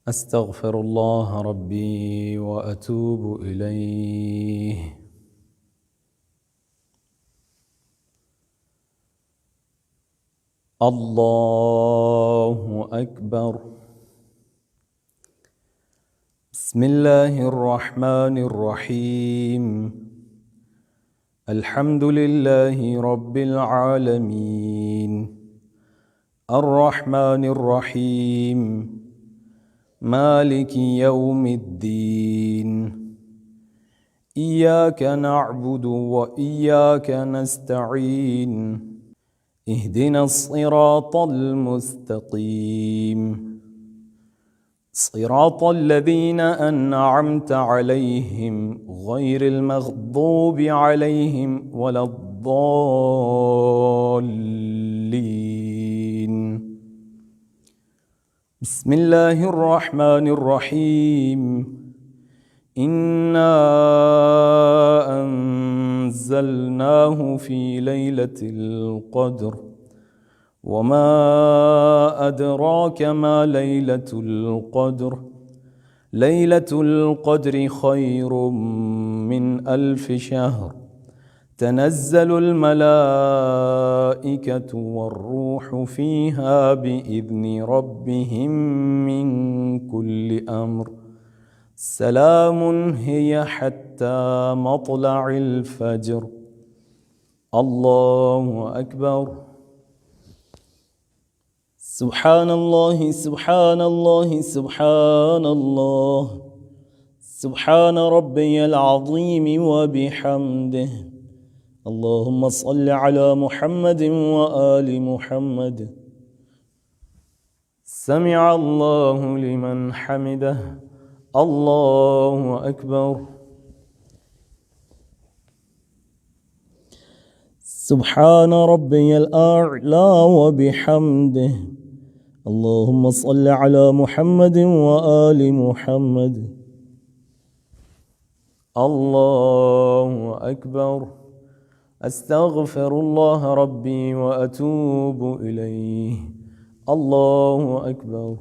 أستغفر الله ربي وأتوب إليه. الله أكبر. بسم الله الرحمن الرحيم. الحمد لله رب العالمين الرحمن الرحيم مالك يوم الدين. إياك نعبد وإياك نستعين. اهدنا الصراط المستقيم صراط الذين أنعمت عليهم غير المغضوب عليهم ولا الضالين. بسم الله الرحمن الرحيم. إنا أنزلناه في ليلة القدر وما أدراك ما ليلة القدر. ليلة القدر خير من 1000 شهر. تنزل الملائكة والروح فيها بإذن ربهم من كل أمر. سلام هي حتى مطلع الفجر. الله أكبر. سبحان الله سبحان الله سبحان الله. سبحان ربي العظيم وبحمده. اللهم صل على محمد وآل محمد. سمع الله لمن حمده. الله أكبر. سبحان ربي الأعلى وبحمده. اللهم صل على محمد وآل محمد. الله أكبر. أستغفر الله ربي وأتوب إليه. الله أكبر.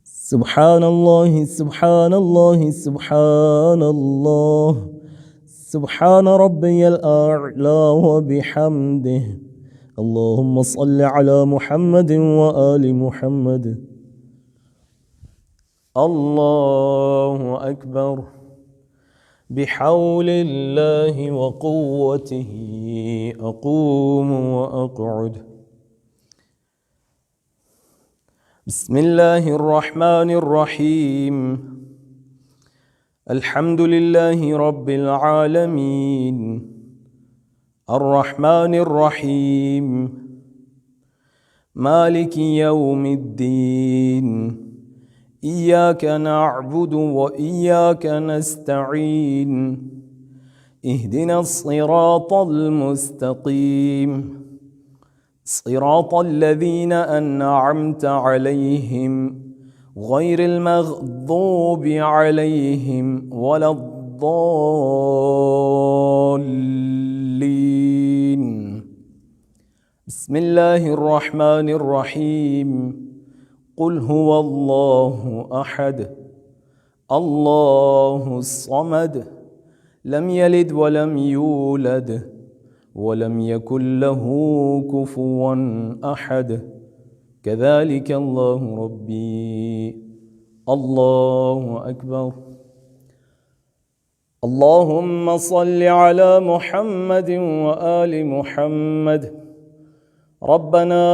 سبحان الله سبحان الله سبحان الله. سبحان ربي الأعلى وبحمده. اللهم صل على محمد وآل محمد. الله أكبر. بحول الله وقوته أقوم وأقعد. بسم الله الرحمن الرحيم. الحمد لله رب العالمين الرحمن الرحيم مالك يوم الدين. إياك نعبد وإياك نستعين. اهدنا الصراط المستقيم صراط الذين أنعمت عليهم غير المغضوب عليهم ولا الضالين. بسم الله الرحمن الرحيم. قل هو الله أحد الله الصمد لم يلد ولم يولد ولم يكن له كفوا أحد. كذلك الله ربي. الله أكبر. اللهم صل على محمد وآل محمد. ربنا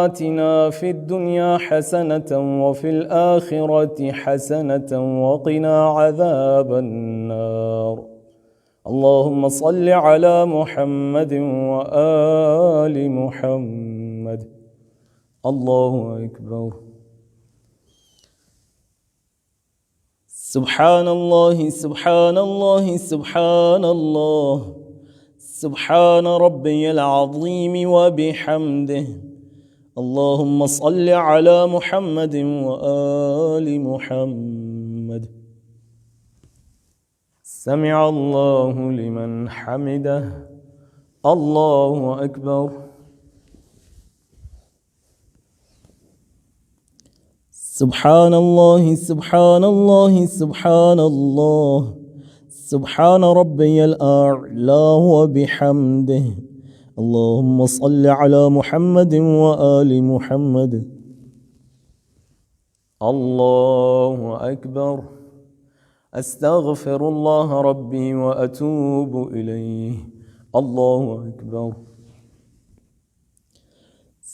آتنا في الدنيا حسنة وفي الآخرة حسنة وقنا عذاب النار. اللهم صل على محمد وآل محمد. الله أكبر. سبحان الله سبحان الله سبحان الله. سبحان ربي العظيم وبحمده. اللهم صل على محمد وآل محمد. سمع الله لمن حمده. الله أكبر. سبحان الله سبحان الله سبحان الله سبحان ربي الأعلى وبحمده. اللهم صل على محمد وآل محمد. الله أكبر. أستغفر الله ربي وأتوب إليه. الله أكبر.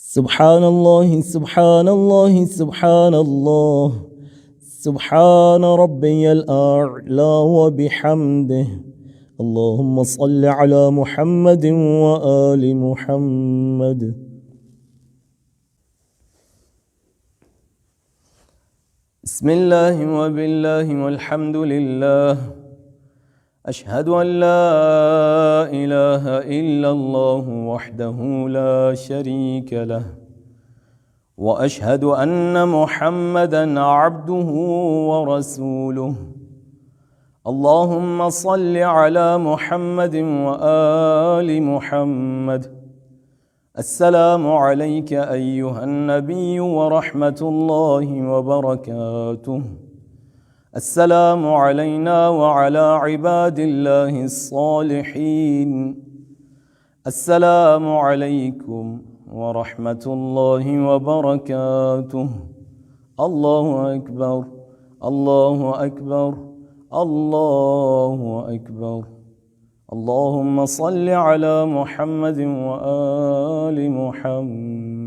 سبحان الله سبحان الله سبحان الله سبحان ربي الأعلى وبحمده. اللهم صل على محمد وآل محمد. بسم الله وبالله والحمد لله. أشهد أن لا إله إلا الله وحده لا شريك له، وأشهد أن محمدًا عبده ورسوله. اللهم صل على محمد وآل محمد. السلام عليك أيها النبي ورحمة الله وبركاته. السلام علينا وعلى عباد الله الصالحين. السلام عليكم ورحمة الله وبركاته. الله أكبر الله أكبر الله أكبر. اللهم صل على محمد وآل محمد.